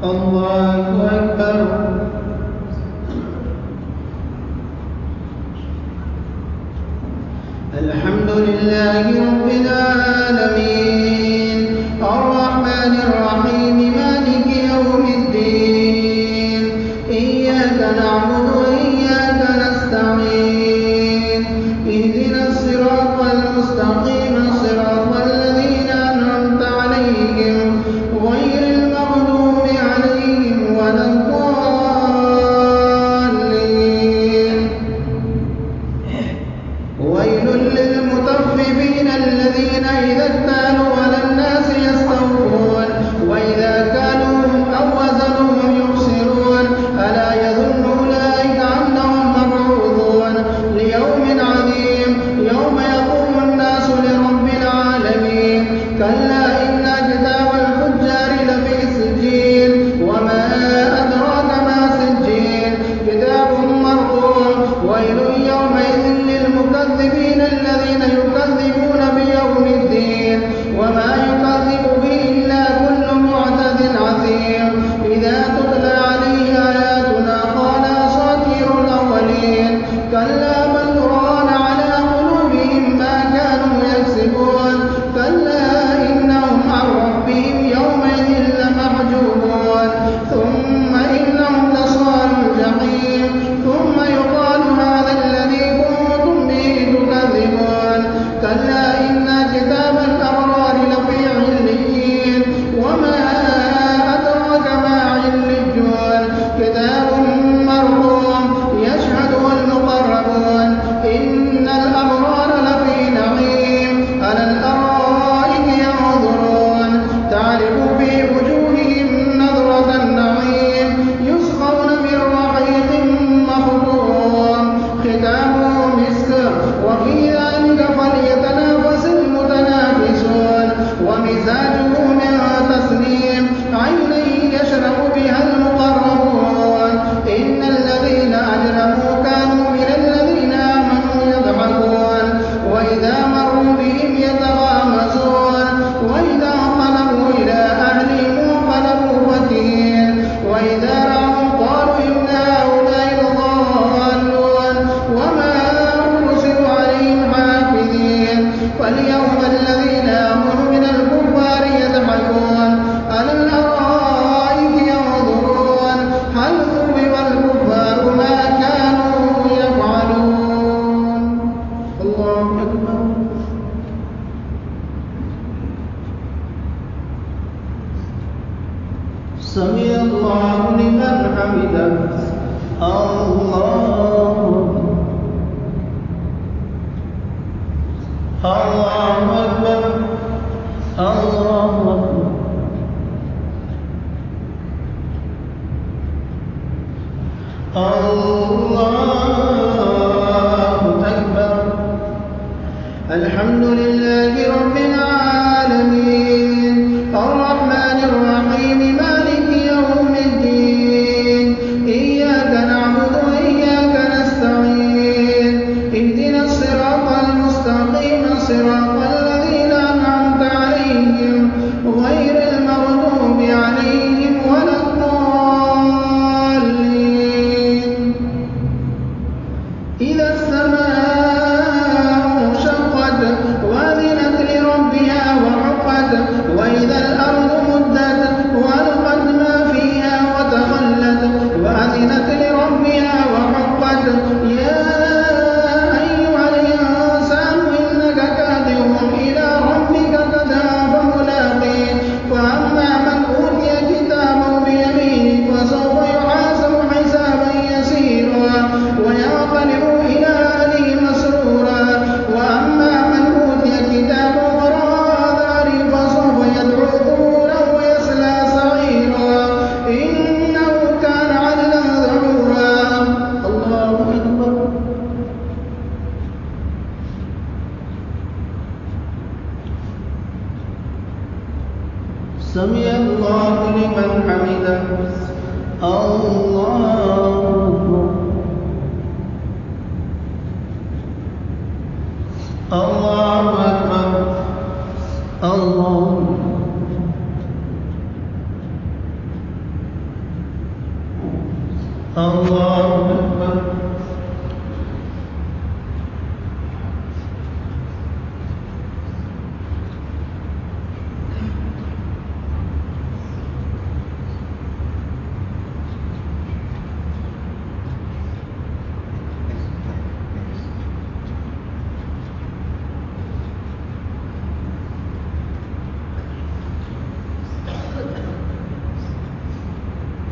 الله أكبر. الحمد لله رب العالمين الرحمن الرحيم مالك يوم الدين إياك نعبد وإياك نستعين اهدنا الصراط المستقيم صراط الذين أنعمت عليهم غير المغضوب عليهم ولا الضالين. ويل للمطففين الذين إذا اكتالوا على الناس يستوفون وإذا كالوهم أو وزنوهم يخسرون ألا يظن أولئك أنهم مبعوثون ليوم عظيم يوم يقوم الناس لرب العالمين. كلا إن كتاب الفجار لفي سجين وما أدراك ما سجين كتاب مرقوم. ويل يومئذ للمكذبين الذين يكذبون بيوم الدين وما يكذب به إلا كل معتد عظيم إذا تتلى عليه آياتنا قال أساطير الأولين. كلا بل ران على قلوبهم ما كانوا يكسبون. كلا إنهم عن ربهم يومئذ لمحجوبون ثم إنهم لصالوا الجحيم ثم يقال هذا الذي كنتم به تكذبون. كلا إن كتاب الأبرار لفي عليين وما أدراك ما عليون كتاب مرقوم يشهده المقربون. إن الأبرار لفي نعيم على الأرائك ينظرون تعرف في وجوههم نضرة النعيم يسقون من رحيق مختوم ختامه مسك وفي ذلك فليتنافس المتنافسون ومزاجه من تسنيم عينا يشرب بها المقربون. إن الذين أجرموا كانوا من الذين آمنوا يضحكون وإذا مروا بهم يتغامزون وإذا انقلبوا إلى أهلهم انقلبوا فكهين وإذا رأوا قالوا إن هؤلاء لضالون وما أرسلوا عليهم حافظين. فاليوم الذين آمنوا من الكفار يضحكون على الأرائك ينظرون هل ثوب الكفار ما كانوا يفعلون. الله أكبر. سمع الله لمن حمده. الله أكبر. الله أكبر. الله أكبر. الحمد لله رب العالمين الرحمن الرحيم مالك يوم الدين إياك نعبد وإياك نستعين اهدنا الصراط المستقيم صراط الذين أنعمت عليهم غير المغضوب عليهم ولا الضالين. إذا السماء انشقت وأذنت لربها وحقت وإذا الأرض مدت وألقت ما فيها وتخلت وأذنت لربها وحقت. يا أيها الإنسان إنك كادح إلى ربك كدحا فملاقيه. فأما من أوتي كتابه بيمينه فسوف يحاسب حسابا يسيرا وينقلب إلى أهله مسرورا. وأما من أوتي كتابه وراء ظهره فسوف يدعو ثبورا ويصلى سعيرا إنه كان عدلا ذعورا. الله أكبر. سمع الله لمن حمده. الله أكبر. الله أكبر. الله الله أكبر.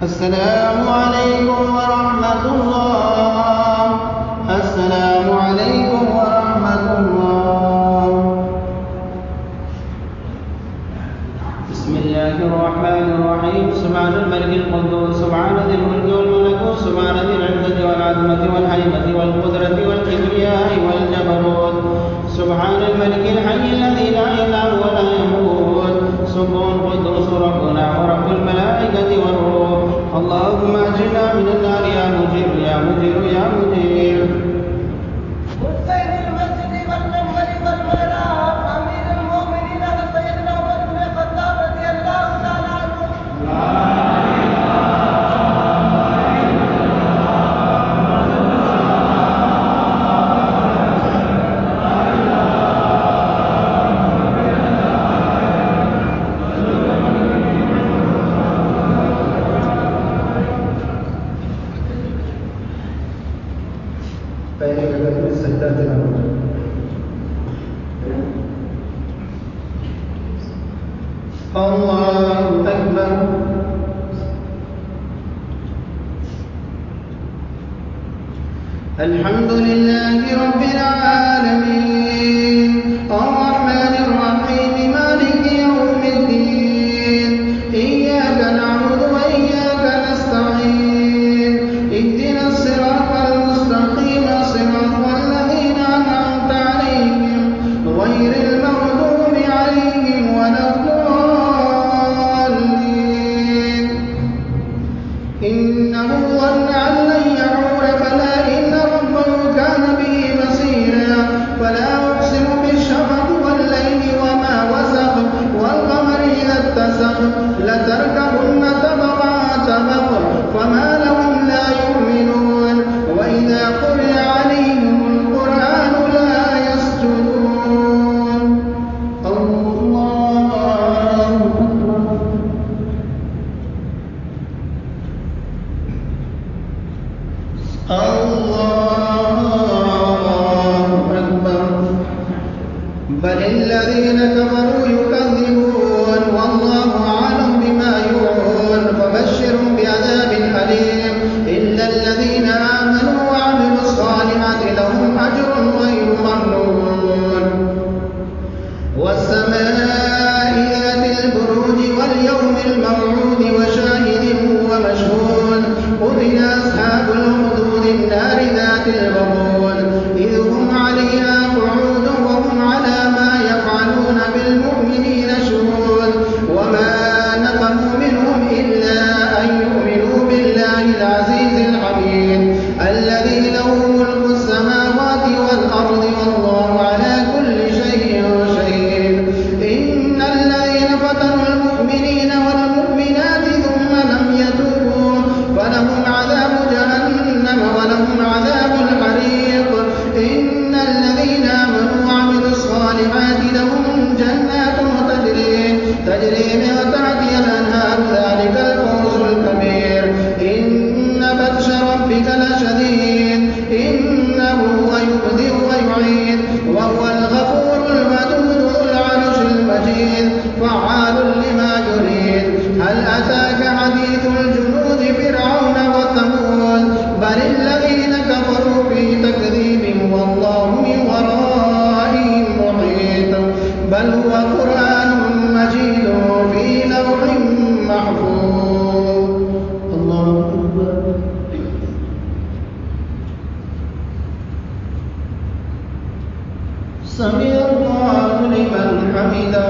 السلام عليكم ورحمة الله. السلام عليكم ورحمة الله. بسم الله الرحمن الرحيم. سبحان الملك القدوس، سبحان ذي الملك والملكوت، سبحان ذي العزة والعظمة والهيبة والقدرة والكبرياء والجبروت، سبحان الملك الحي الذي لا إله ولا يموت، سبحان قدوس ربنا ورب الملائكة والروح. اللهم أجرنا من النار يا مجير يا مجير يا مجير. حسين المسجد والمنبر والمنار أمير المؤمنين سيدنا عمر بن الخطاب رضي الله تعالى عنه. الله أكبر. الحمد لله رب العالمين الرحمن الرحيم مالك يوم الدين إياك نعبد وإياك نستعين اهدنا الصراط المستقيم صراط الذين أنعمت عليهم غير المغضوب عليهم ولا الضالين. إنه ظن أن لن يعور بلى إن ربه كان به بصيرا. فلا أقسم بالشفق والليل وما وسق والقمر إذا اتسق لتركبن طبقا عن طبق فما لهم لا يؤمنون وإذا قرئ عليهم القرآن لا يسجدون. الله أكبر. الله أكبر. بل الذين كفروا يكذبون والله أعلم بما يوعون فبشرهم بعذاب أليم إلا الذين آمنوا وعملوا الصالحات لهم أجر غير ممنون. والسماء ذات البروج واليوم الموعود وشاهد ومشهود قتل أصحاب الأخدود النار ذات الوقود إذ هم عليها قعود وهم على ما يفعلون بالمؤمنين شهود وما نقموا منهم إلا أن يؤمنوا بالله العزيز الحميد الذي له ملك السماوات والأرض والله على كل شيء شهيد. إن الذين فتنوا المؤمنين والمؤمنات ثم لم يتوبوا فلهم عذاب جهنم ولهم عذاب الحريق. إن الذين آمنوا وعملوا الصالحات لهم جنات تجري من تحتها الأنهار ذلك الفوز الكبير. إن بطش ربك لشديد إنه هو يبدئ ويعيد وهو الغفور الودود ذو العرش المجيد فعال لما يريد. هل أتاك حديث الجنود فرعون وثمود بل الذين كفروا في تكذيب والله من ورائهم محيط بل هو قرآن مجيد في لوح محفوظ. الله أكبر. سمع الله لمن حمده.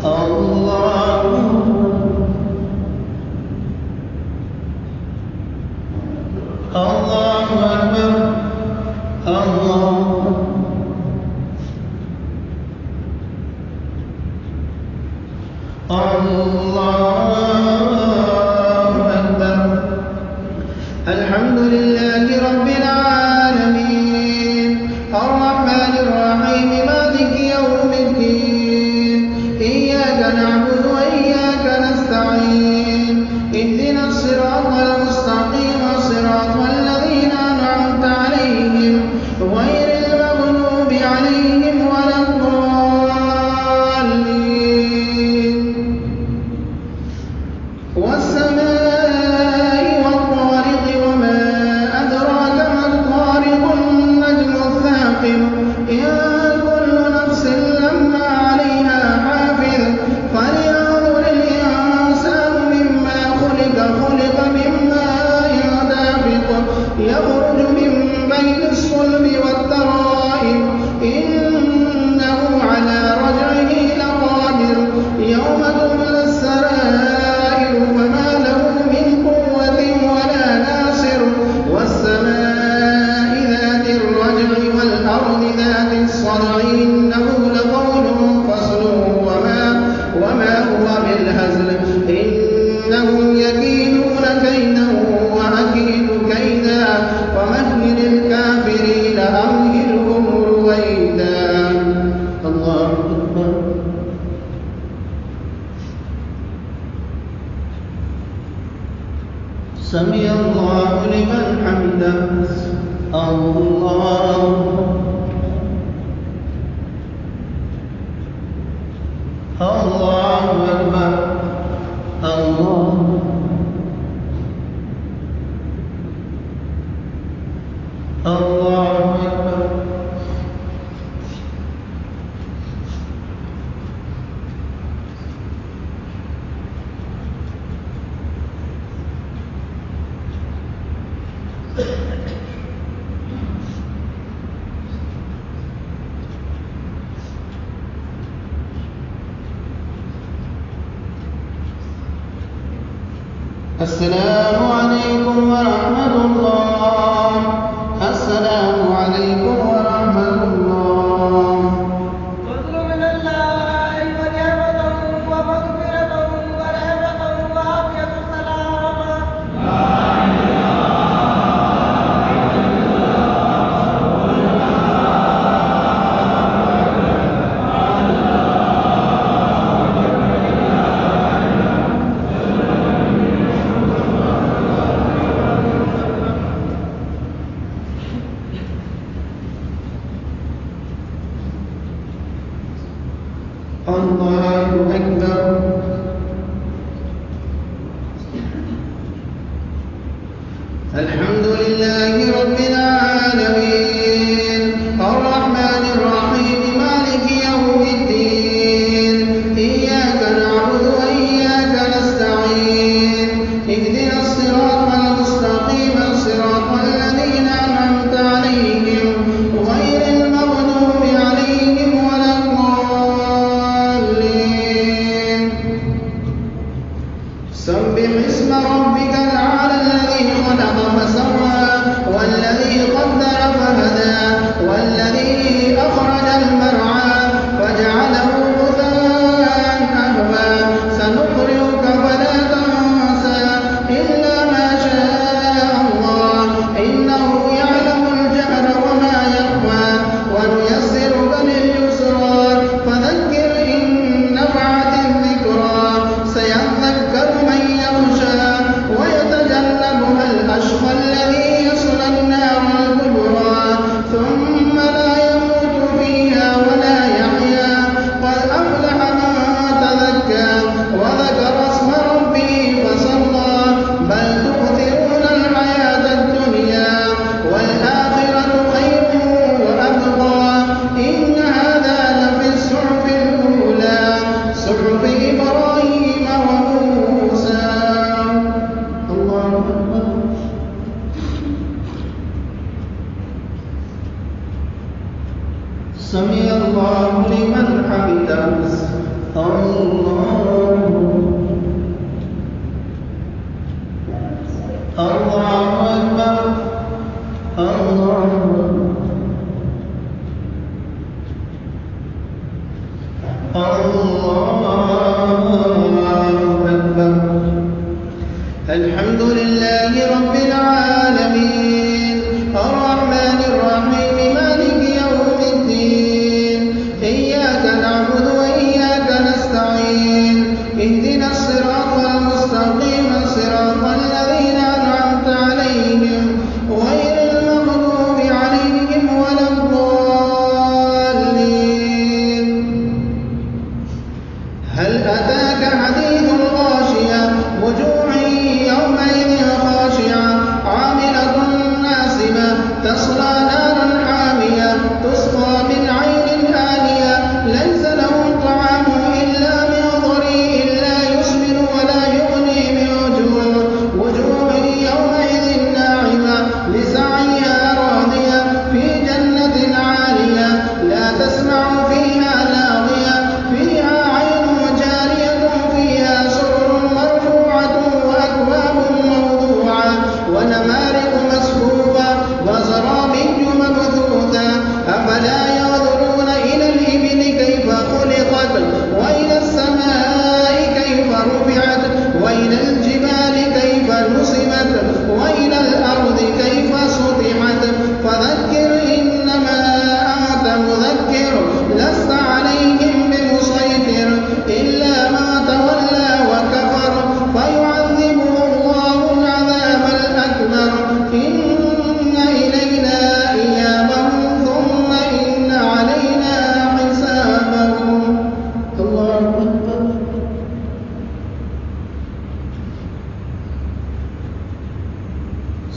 الله الله أكبر. الله الله أكبر. سمع الله لمن حمده. الله أكبر. الله أكبر. السلام عليكم ورحمة الله. السلام عليكم ورحمة الله. فضل من الله ونعمة ومغفرة ورحمة وعافية سلامة. الله أكبر. الحمد لله رب العالمين الرحمن الرحيم مالك يوم الدين إياك نعبد وإياك نستعين اهدنا الصراط المستقيم صراط الذين أنعمت عليهم غير المغضوب عليهم ولا الضالين. سبح اسم ربك الأعلى الذي خلق فسوى والذي قدر فهدى والذي أخرج المرعى فجعله غثاء أحوى. سنقرئك فلا تنسى إلا ما شاء الله إنه يعلم الجهر وما يخفى ونيسرك لليسرى فذكر إن نفعت الذكرى سيذكر من يخشى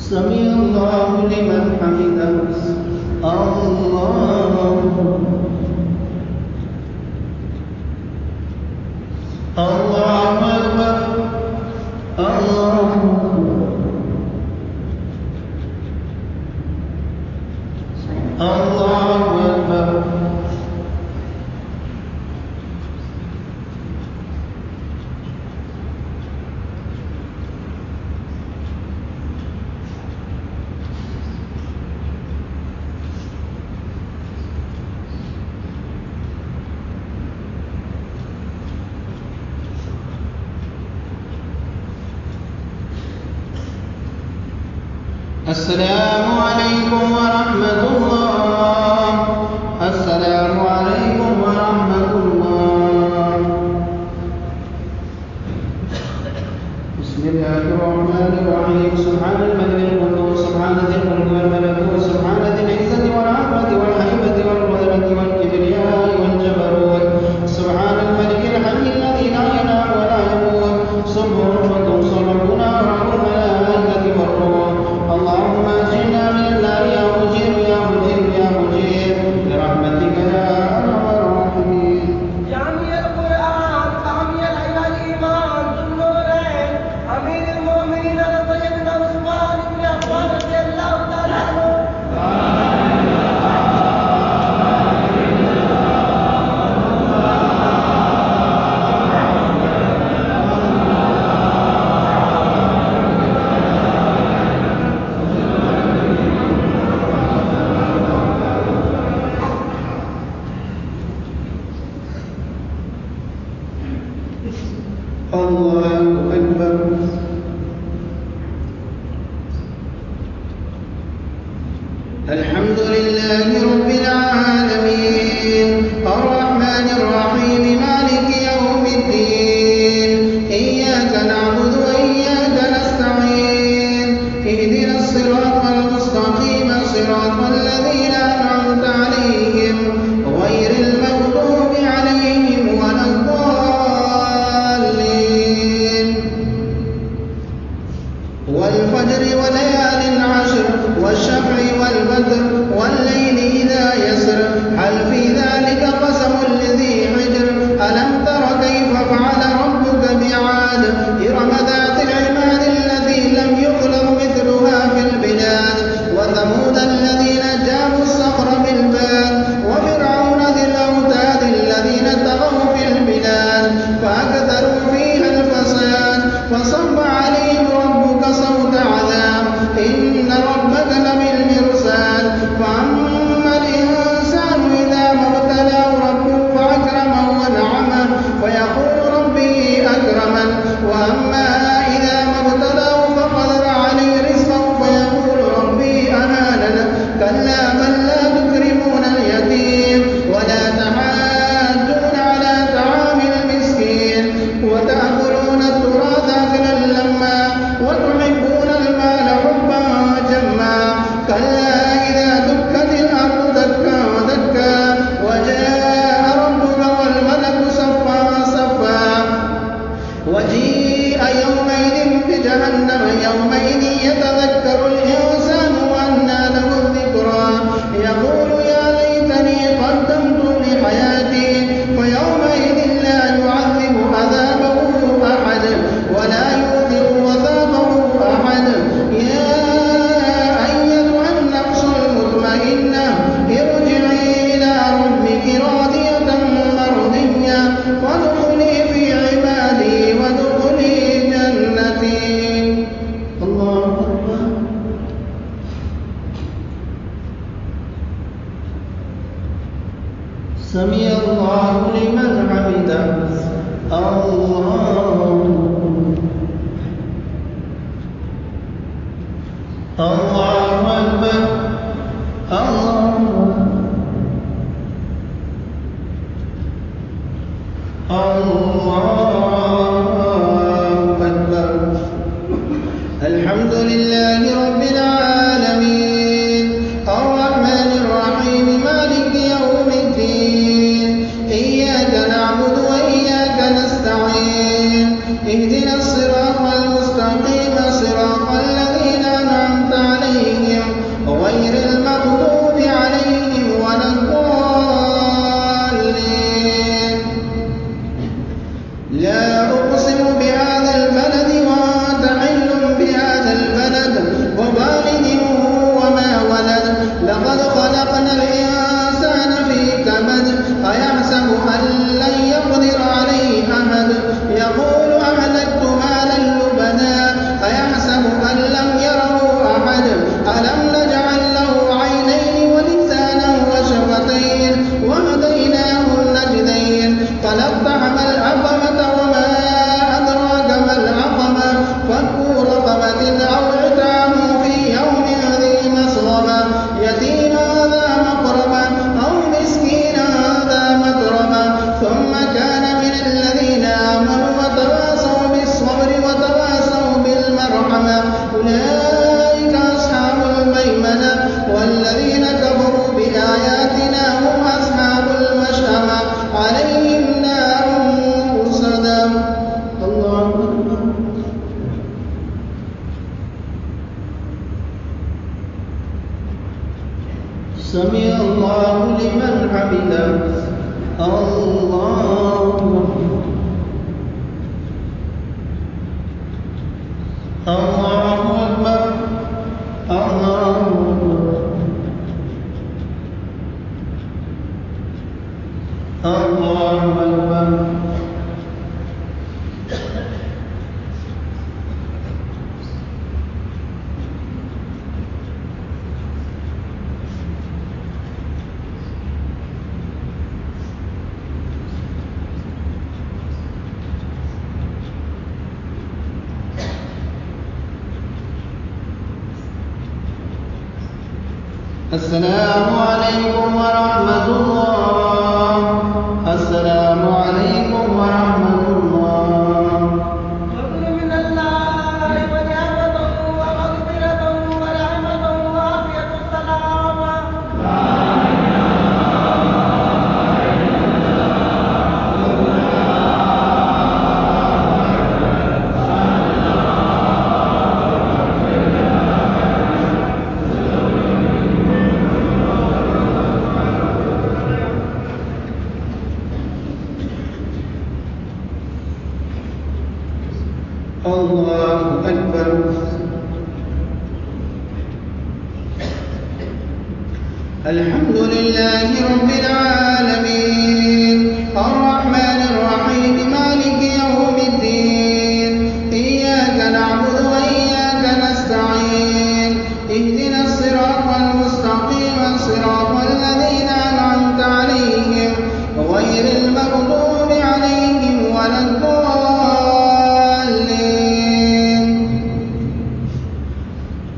سمع الله لمن حمده. الله أكبر. الله أكبر. السلام عليكم ورحمة الله. السلام عليكم ورحمة الله. بسم الله الرحمن الرحيم. سبحان الملك القدوس سبحان ذي الملك والملكوت سبحان ذي العزة والعظمة والهيبة والقدرة والكبرياء والجبروت سبحان الملك الحي الذي لا ينام ولا يموت سبحان قدوس ربنا رب الملائكة والروح. اللهم اجرنا من النار يا مجير يا مجير يا مجير برحمتك يا ارحم الراحمين. جامع القرآن حامي العلم الإيمان ذو النورين أمير المؤمنين سيدنا عثمان بن عفان رضي الله تعالى عنه. الله أكبر. الحمد لله رب العالمين الرحمن الرحيم مالك يوم الدين إياك نعبد وإياك نستعين اهدنا الصراط المستقيم صراط الذين أنعمت عليهم غير المغضوب عليهم ولا الضالين. والفجر وليال عشر والشفع والبدر والليل إذا يسر هل في ذلك قسم لذي حجر ألم تر كيف فعل ربك بعاد إرم ذات العماد التي لم يخلق مثلها في البلاد وثمود الذين جابوا الصخر بالباد وفرعون ذي الأوتاد الذين طغوا في البلاد فأكثروا فيها الفساد فصب عليهم ربك صوت عذاب إن ربك لبالمرصاد. فأما الإنسان إذا ما ابتلاه ربه فأكرمه ونعمه فيقول ربي أكرمن وأما إذا ما ابتلاه فقدر عليه رزقه فيقول ربي أهانن كلا بل لا تكرمون اليتيم ولا تحاضون على طعام المسكين وتأكلون التراث أكلا لما وتحبون المال حبا جما كلا إذا دكت الأرض دكا دكا وجاء ربك والملك صفا صفا وجيء يومئذ بجهنم يومئذ يتذكر الإنسان وأنى له الذكرى يقول يا ليتني قدمت لحياتي فيومئذ لا يعذب عذابه أحد ولا يوثق وثاقه أحد. يا أيتها النفس المطمئنة ارجعي إلى ربك راضية مرضية فادخلي في عبادي وادخلي جنتي. الله أكبر. سمع الله لمن حمده. الله أكبر. الله أكبر. الحمد لله رب العالمين الرحمن الرحيم مالك يوم الدين إياك نعبد وإياك نستعين اهدنا الصراط المستقيم صراط الذين أنعمت سمع الله لمن حمده. الله أكبر. الله أكبر. السلام عليكم ورحمة الله. السلام عليكم ورحمة الله. فضل من الله ونعمة ومغفرة ورحمة وعافية السلامة. الله أكبر. الحمد لله رب العالمين الرحمن الرحيم مالك يوم الدين إياك نعبد وإياك نستعين اهدنا الصراط المستقيم صراط الذين أنعمت عليهم غير المغضوب عليهم ولا الضالين.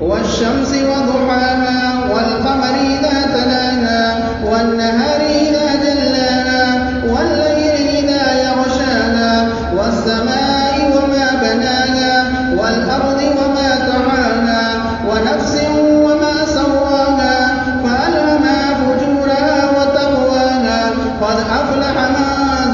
والشمس وضحاها والقمر إذا تلاها والنهار إذا جلاها والليل إذا يغشاها والسماء وما بناها والأرض وما طحاها ونفس وما سواها فألهمها فجورها وتقواها قد أفلح من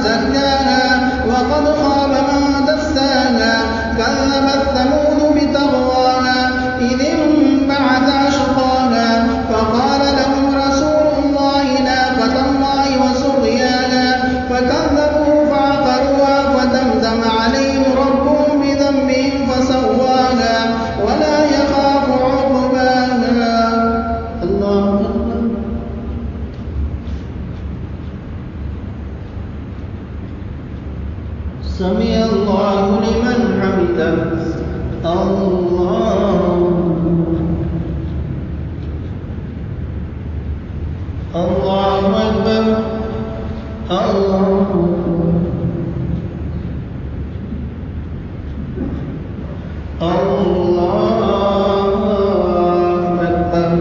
زكاها وقد خاب من دساها كذبت ثمود بطغواها إذ انبعث أشقاها فقال لهم رسول الله ناقة الله وسقياها فكذبوه فعقروها فدمدم عليهم ربهم بذنبهم فسواها ولا يخاف عقباها. الله أكبر. سمع الله لمن حمده. الله أكبر. الله أكبر.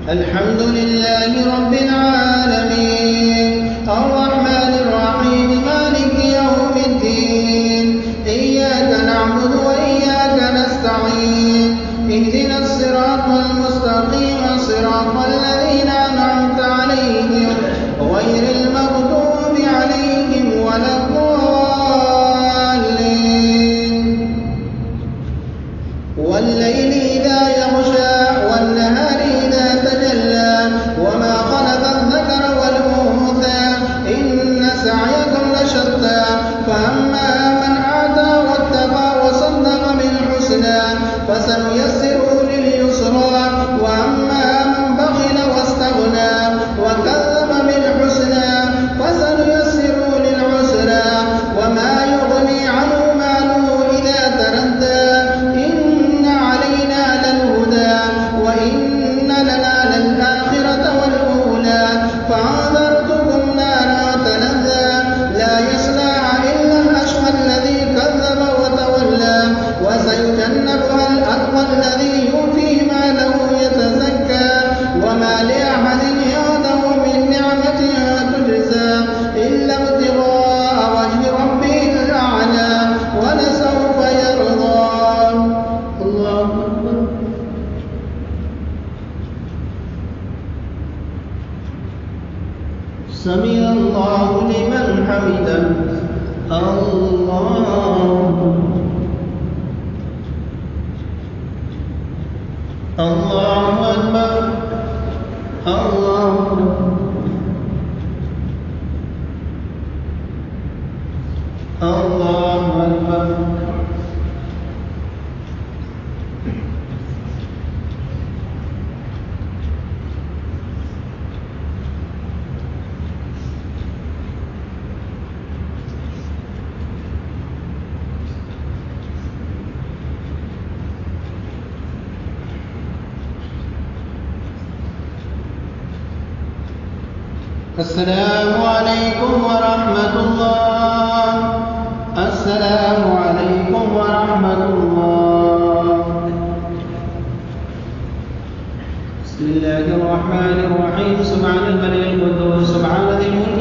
الحمد لله رب العالمين الرحمن الرحيم مالك يوم الدين إياك نعبد وإياك نستعين اهدنا الصراط المستقيم صراط الذين أنعمت عليهم غير المغضوب عليهم ولا الضالين. والليل إذا يغشى والنهار إذا تجلى وما خلق الذكر والأنثى إن سعيكم لشتى فأما من أعطى واتقى وصدق بالحسنى فسنيسره لليسرى وأما من بخل واستغنى وكذب بالحسنى فسنيسره للعسرى وما يغني عنه ماله إذا تردى إن علينا للهدى وإن لنا للآخرة والأولى فأنذرتكم نارا تلظى لا يصلاها إلا الأشقى الذي كذب وتولى وسيجنبها الأتقى الذي يؤتي ماله يتزكى وما لأحد عنده من نعمة تجزى إلا ابتغاء وجه ربه الأعلى ولسوف يرضى. الله أكبر. سمع الله لمن حمده. الله أكبر. السلام عليكم ورحمة الله. السلام عليكم ورحمة الله. بسم الله الرحمن الرحيم. سبحان الملك القدوس سبحان ذي الملك